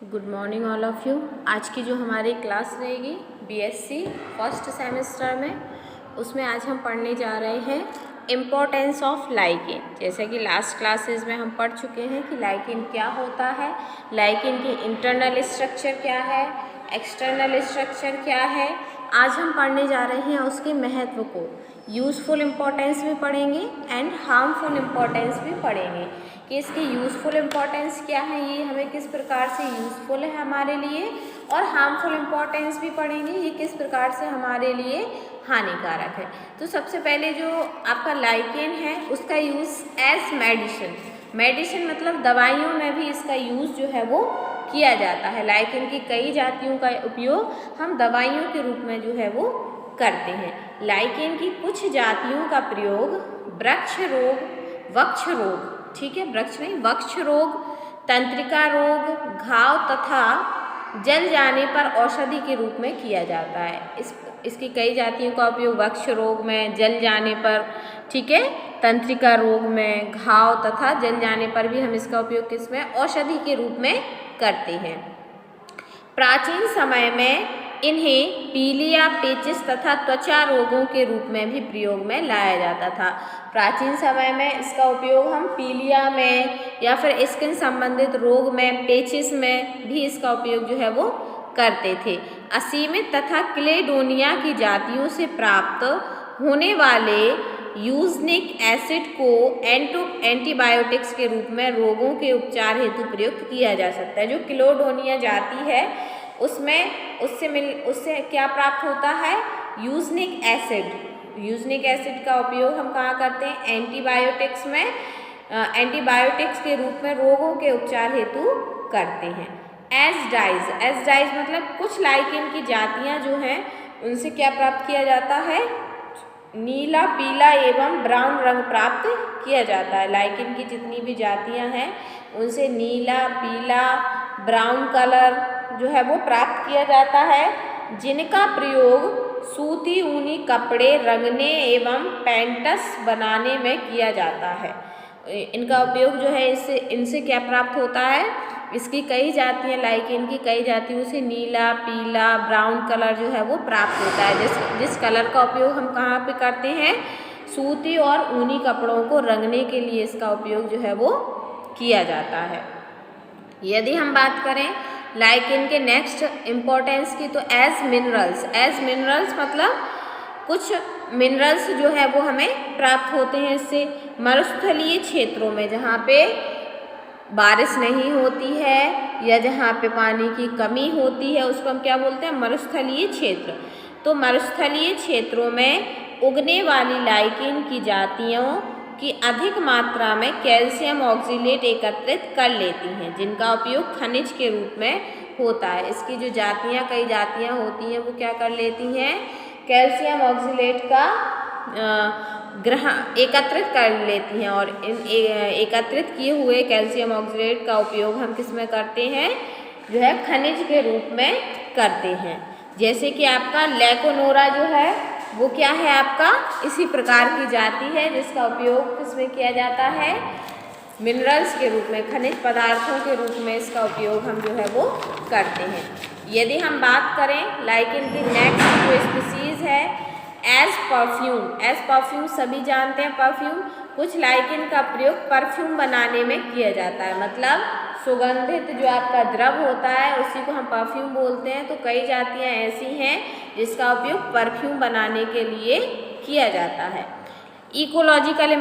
Good morning all of you. आज की जो हमारी क्लास रहेगी बीएससी फर्स्ट सेमेस्टर में, उसमें आज हम पढ़ने जा रहे हैं इम्पोर्टेंस ऑफ लाइकेन। जैसे कि लास्ट क्लासेस में हम पढ़ चुके हैं कि लाइकेन क्या होता है, लाइकेन की इंटरनल स्ट्रक्चर क्या है, एक्सटर्नल स्ट्रक्चर क्या है। आज हम पढ़ने जा रहे हैं उसके महत्व को, यूज़फुल इम्पोर्टेंस भी पढ़ेंगे एंड हार्मफुल इम्पोर्टेंस भी पढ़ेंगे कि इसकी यूज़फुल इम्पोर्टेंस क्या है, ये हमें किस प्रकार से यूज़फुल है हमारे लिए, और हार्मफुल इम्पोर्टेंस भी पढ़ेंगे ये किस प्रकार से हमारे लिए हानिकारक है। तो सबसे पहले जो आपका लाइकेन है उसका यूज़ एज मेडिसिन मतलब दवाइयों में भी इसका यूज़ जो है वो किया जाता है। लाइकेन की कई जातियों का उपयोग हम दवाइयों के रूप में जो है वो करते हैं। लाइकेन की कुछ जातियों का प्रयोग वृक्ष रोग, वक्ष रोग, ठीक है, वृक्ष नहीं, वक्ष रोग, तंत्रिका रोग, घाव तथा जल जाने पर औषधि के रूप में किया जाता है। इसकी कई जातियों का उपयोग वक्ष रोग में, जल जाने पर, ठीक है, तंत्रिका रोग में, घाव तथा जल जाने पर भी हम इसका उपयोग किसमें, औषधि के रूप में करते हैं। प्राचीन समय में इन्हें पीलिया, पेचिस तथा त्वचा रोगों के रूप में भी प्रयोग में लाया जाता था। प्राचीन समय में इसका उपयोग हम पीलिया में या फिर स्किन संबंधित रोग में, पेचिस में भी इसका उपयोग जो है वो करते थे। असीमित तथा क्लेडोनिया की जातियों से प्राप्त होने वाले यूजनिक एसिड को एंटीबायोटिक्स के रूप में रोगों के उपचार हेतु प्रयुक्त किया जा सकता है। जो क्लेडोनिया जाति है उससे क्या प्राप्त होता है, यूजनिक एसिड। यूजनिक एसिड का उपयोग हम कहाँ करते हैं, एंटीबायोटिक्स में, एंटीबायोटिक्स के रूप में रोगों के उपचार हेतु करते हैं। एज डाइज मतलब कुछ लाइकेन की जातियाँ जो हैं उनसे क्या प्राप्त किया जाता है, नीला, पीला एवं ब्राउन रंग प्राप्त किया जाता है। लाइकेन की जितनी भी जातियाँ हैं उनसे नीला, पीला, ब्राउन कलर जो है वो प्राप्त किया जाता है, जिनका प्रयोग सूती ऊनी कपड़े रंगने एवं पेंटस बनाने में किया जाता है। इनका उपयोग जो है इनसे क्या प्राप्त होता है, इसकी कई जातियाँ, लाइकेन की कई जातियों से नीला, पीला, ब्राउन कलर जो है वो प्राप्त होता है। जिस कलर का उपयोग हम कहाँ पे करते हैं, सूती और ऊनी कपड़ों को रंगने के लिए इसका उपयोग जो है वो किया जाता है। यदि हम बात करें लाइकेन के नेक्स्ट इम्पोर्टेंस की, तो एज मिनरल्स मतलब कुछ मिनरल्स जो है वो हमें प्राप्त होते हैं इससे। मरुस्थलीय क्षेत्रों में जहाँ पे बारिश नहीं होती है या जहाँ पे पानी की कमी होती है उसको हम क्या बोलते हैं, मरुस्थलीय क्षेत्र। तो मरुस्थलीय क्षेत्रों में उगने वाली लाइकेन की जातियों की अधिक मात्रा में कैल्शियम ऑक्सीलेट एकत्रित कर लेती हैं, जिनका उपयोग खनिज के रूप में होता है। इसकी जो जातियाँ, कई जातियाँ होती हैं वो क्या कर लेती हैं, कैल्शियम ऑक्सीलेट का एकत्रित कर लेती हैं, और इन एकत्रित किए हुए कैल्शियम ऑक्सीलेट का उपयोग हम किस में करते हैं, जो है खनिज के रूप में करते हैं। जैसे कि आपका लेकोनोरा जो है वो क्या है, आपका इसी प्रकार की जाति है जिसका उपयोग किसमें किया जाता है, मिनरल्स के रूप में, खनिज पदार्थों के रूप में इसका उपयोग हम जो है वो करते हैं। यदि हम बात करें लाइकेन की नेक्स्ट जो स्पीसीज है, एज परफ्यूम सभी जानते हैं परफ्यूम। कुछ लाइकेन का प्रयोग परफ्यूम बनाने में किया जाता है, मतलब सुगंधित जो आपका द्रव होता है उसी को हम परफ्यूम बोलते हैं। तो कई जातियाँ ऐसी हैं जिसका उपयोग परफ्यूम बनाने के लिए किया जाता है। इकोलॉजिकल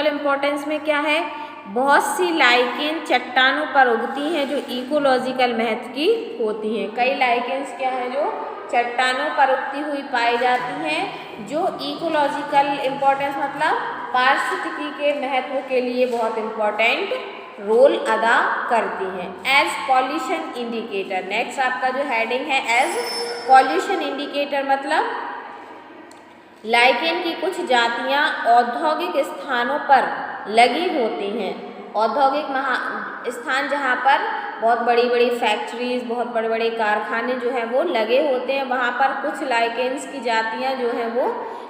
इम्पोर्टेंस में क्या है, बहुत सी लाइकेन चट्टानों पर उगती हैं जो इकोलॉजिकल महत्व की होती हैं। कई लाइकेन्स क्या हैं जो चट्टानों पर उगती हुई पाई जाती हैं, जो इकोलॉजिकल इम्पोर्टेंस मतलब पारिस्थितिकी के महत्व के लिए बहुत इम्पोर्टेंट रोल अदा करती हैं। एज पॉल्यूशन इंडिकेटर, नेक्स्ट आपका जो हेडिंग है एज पॉल्यूशन इंडिकेटर, मतलब लाइकेन की कुछ जातियाँ औद्योगिक स्थानों पर लगी होती हैं। औद्योगिक स्थान जहाँ पर बहुत बड़ी बड़ी फैक्ट्रीज, बहुत बड़े बड़े कारखाने जो हैं वो लगे होते हैं, वहाँ पर कुछ लाइकेन्स की जातियाँ जो हैं वो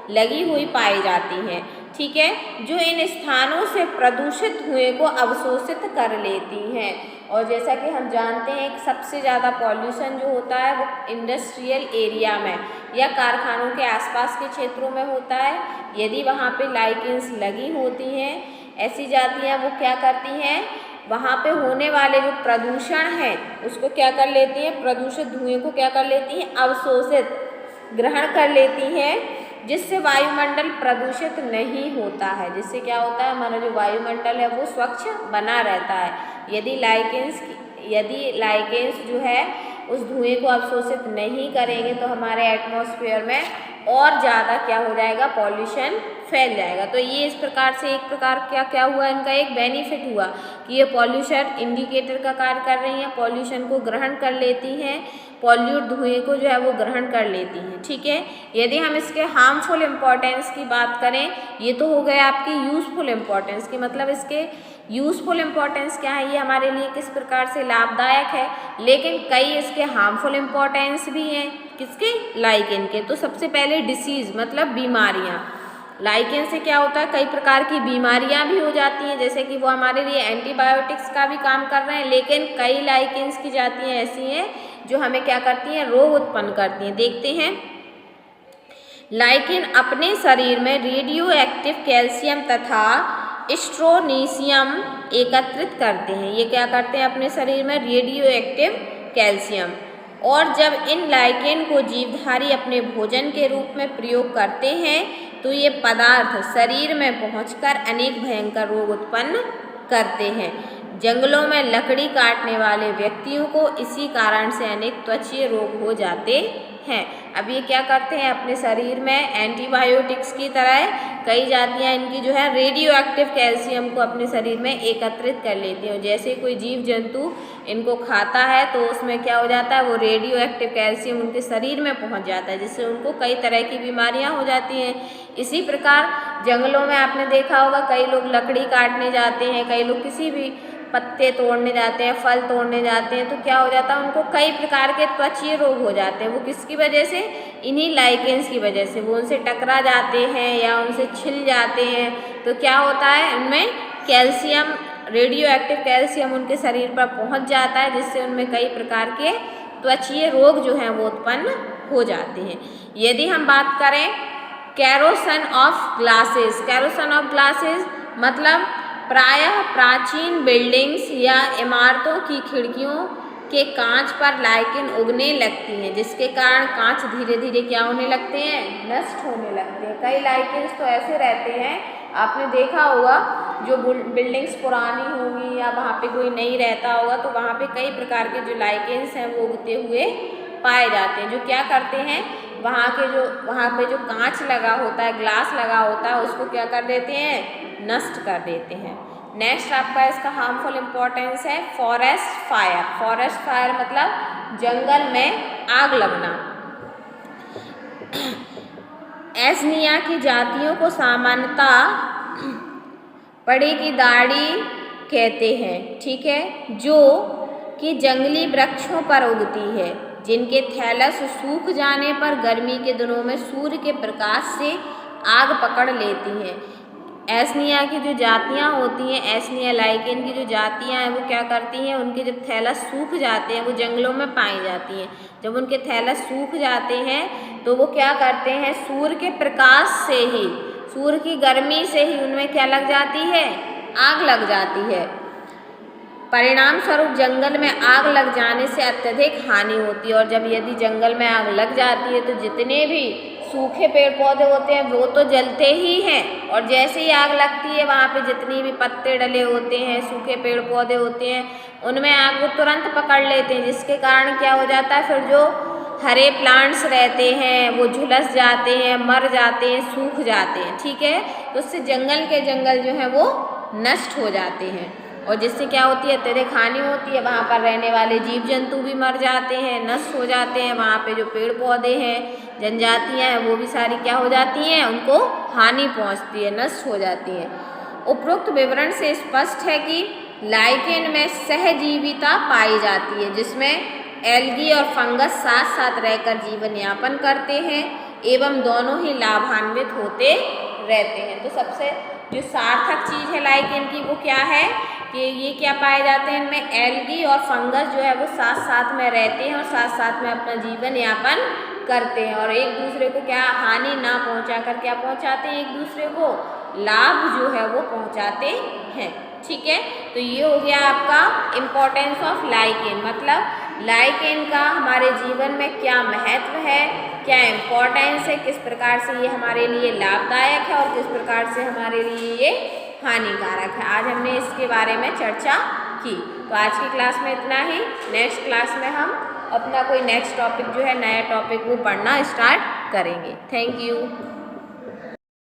लगी हुई पाई जाती हैं, ठीक है, जो इन स्थानों से प्रदूषित हुए को अवशोषित कर लेती हैं। और जैसा कि हम जानते हैं कि सबसे ज़्यादा पॉल्यूशन जो होता है वो इंडस्ट्रियल एरिया में या कारखानों के आसपास के क्षेत्रों में होता है। यदि वहाँ पे लाइकेंस लगी होती हैं, ऐसी जातियाँ वो क्या करती हैं, वहाँ पे होने वाले जो प्रदूषण है उसको क्या कर लेती हैं, प्रदूषित धुएं को क्या कर लेती हैं, अवशोषित ग्रहण कर लेती हैं, जिससे वायुमंडल प्रदूषित नहीं होता है। जिससे क्या होता है, हमारा जो वायुमंडल है वो स्वच्छ बना रहता है। यदि लाइकेंस जो है उस धुएं को अवशोषित नहीं करेंगे तो हमारे एटमॉस्फेयर में और ज़्यादा क्या हो जाएगा, पॉल्यूशन फैल जाएगा। तो ये इस प्रकार से एक प्रकार क्या हुआ, इनका एक बेनिफिट हुआ कि ये पॉल्यूशन इंडिकेटर का कार्य कर रही हैं, पॉल्यूशन को ग्रहण कर लेती हैं, पॉल्यूट धुएं को जो है वो ग्रहण कर लेती हैं। ठीक है, यदि हम इसके हार्मफुल इम्पॉर्टेंस की बात करें, ये तो हो गए आपकी यूज़फुल इम्पॉर्टेंस की, मतलब इसके यूज़फुल इम्पॉर्टेंस क्या है, ये हमारे लिए किस प्रकार से लाभदायक है। लेकिन कई इसके हार्मफुल इम्पॉर्टेंस भी हैं, किसके, लाइकेन के। तो सबसे पहले डिसीज़ मतलब बीमारियाँ। लाइकेन से क्या होता है, कई प्रकार की बीमारियां भी हो जाती हैं, जैसे कि वो हमारे लिए एंटीबायोटिक्स का भी काम कर रहे हैं। लेकिन कई लाइकेन्स की जातियां ऐसी हैं जो हमें क्या करती हैं, रोग उत्पन्न करती हैं। देखते हैं, लाइकेन अपने शरीर में रेडियो एक्टिव कैल्शियम तथा स्ट्रोनीशियम एकत्रित करते हैं। ये क्या करते हैं, अपने शरीर में रेडियो एक्टिव कैल्शियम, और जब इन लाइकेन को जीवधारी अपने भोजन के रूप में प्रयोग करते हैं तो ये पदार्थ शरीर में पहुंचकर अनेक भयंकर रोग उत्पन्न करते हैं। जंगलों में लकड़ी काटने वाले व्यक्तियों को इसी कारण से अनेक त्वचीय रोग हो जाते हैं। अब ये क्या करते हैं, अपने शरीर में एंटीबायोटिक्स की तरह कई जातियां इनकी जो है रेडियो एक्टिव कैल्शियम को अपने शरीर में एकत्रित कर लेती हैं। जैसे कोई जीव जंतु इनको खाता है तो उसमें क्या हो जाता है, वो रेडियो एक्टिव कैल्शियम उनके शरीर में पहुंच जाता है, जिससे उनको कई तरह की बीमारियां हो जाती हैं। इसी प्रकार जंगलों में आपने देखा होगा, कई लोग लकड़ी काटने जाते हैं, कई लोग किसी भी पत्ते तोड़ने जाते हैं, फल तोड़ने जाते हैं, तो क्या हो जाता है, उनको कई प्रकार के त्वचीय रोग हो जाते हैं। वो किसकी वजह से, इन्हीं लाइकेंस की वजह से। वो उनसे टकरा जाते हैं या उनसे छिल जाते हैं, तो क्या होता है, उनमें कैल्शियम, रेडियो एक्टिव कैल्शियम उनके शरीर पर पहुंच जाता है, जिससे उनमें कई प्रकार के त्वचीय रोग जो हैं वो उत्पन्न हो जाते हैं। यदि हम बात करें कैरोसन ऑफ ग्लासेस, कैरोसन ऑफ ग्लासेस मतलब प्रायः प्राचीन बिल्डिंग्स या इमारतों की खिड़कियों के कांच पर लाइकेन उगने लगती हैं, जिसके कारण कांच धीरे धीरे क्या होने लगते हैं, नष्ट होने लगते हैं। कई लाइकेन्स तो ऐसे रहते हैं, आपने देखा होगा, जो बिल्डिंग्स पुरानी होंगी या वहाँ पे कोई नहीं रहता होगा तो वहाँ पे कई प्रकार के जो लाइकेन्स हैं वो उगते हुए पाए जाते हैं, जो क्या करते हैं, वहाँ पे जो कांच लगा होता है, ग्लास लगा होता है, उसको क्या कर देते हैं, नष्ट कर देते हैं। नेक्स्ट आपका इसका हार्मफुल इम्पॉर्टेंस है फॉरेस्ट फायर। फॉरेस्ट फायर मतलब जंगल में आग लगना। एस्निया की जातियों को सामान्यतः पड़े की दाढ़ी कहते हैं, ठीक है, जो कि जंगली वृक्षों पर उगती है, जिनके थैलस सूख जाने पर गर्मी के दिनों में सूर्य के प्रकाश से आग पकड़ लेती हैं। एस्निया की जो जातियां होती हैं, एस्निया लाइकेन की जो जातियां हैं वो क्या करती हैं, उनके जब थैलस सूख जाते हैं, वो जंगलों में पाई जाती हैं। जब उनके थैलस सूख जाते हैं तो वो क्या करते हैं, सूर्य के प्रकाश से ही, सूर्य की गर्मी से ही उनमें क्या लग जाती है, आग लग जाती है। परिणाम स्वरूप जंगल में आग लग जाने से अत्यधिक हानि होती है। और जब यदि जंगल में आग लग जाती है तो जितने भी सूखे पेड़ पौधे होते हैं वो तो जलते ही हैं, और जैसे ही आग लगती है वहाँ पे जितनी भी पत्ते डले होते हैं, सूखे पेड़ पौधे होते हैं, उनमें आग वो तुरंत पकड़ लेते हैं, जिसके कारण क्या हो जाता है, फिर जो हरे प्लांट्स रहते हैं वो झुलस जाते हैं, मर जाते हैं, सूख जाते हैं, ठीक है। तो उससे जंगल के जंगल जो हैं वो नष्ट हो जाते हैं, और जिससे क्या होती है, अत्यधिक हानि होती है। वहाँ पर रहने वाले जीव जंतु भी मर जाते हैं, नष्ट हो जाते हैं। वहाँ पे जो पेड़ पौधे हैं, जनजातियाँ हैं, वो भी सारी क्या हो जाती हैं, उनको हानि पहुँचती है, नष्ट हो जाती हैं। उपरोक्त विवरण से स्पष्ट है कि लाइकेन में सहजीविता पाई जाती है, जिसमें एल्गी और फंगस साथ साथ रहकर जीवन यापन करते हैं एवं दोनों ही लाभान्वित होते रहते हैं। तो सबसे जो सार्थक चीज़ है लाइकेन की वो क्या है कि ये क्या पाए जाते हैं, इनमें एल्गी और फंगस जो है वो साथ साथ में रहते हैं और साथ साथ में अपना जीवन यापन करते हैं और एक दूसरे को क्या हानि ना पहुंचा कर क्या पहुंचाते हैं, एक दूसरे को लाभ जो है वो पहुंचाते हैं। ठीक है, तो ये हो गया आपका इम्पोर्टेंस ऑफ लाइकेन, मतलब लाइकेन का हमारे जीवन में क्या महत्व है, क्या इम्पोर्टेंस है, किस प्रकार से ये हमारे लिए लाभदायक है और किस प्रकार से हमारे लिए ये हानिकारक है। आज हमने इसके बारे में चर्चा की। तो आज की क्लास में इतना ही। नेक्स्ट क्लास में हम अपना कोई नेक्स्ट टॉपिक जो है नया टॉपिक वो पढ़ना स्टार्ट करेंगे। Thank you.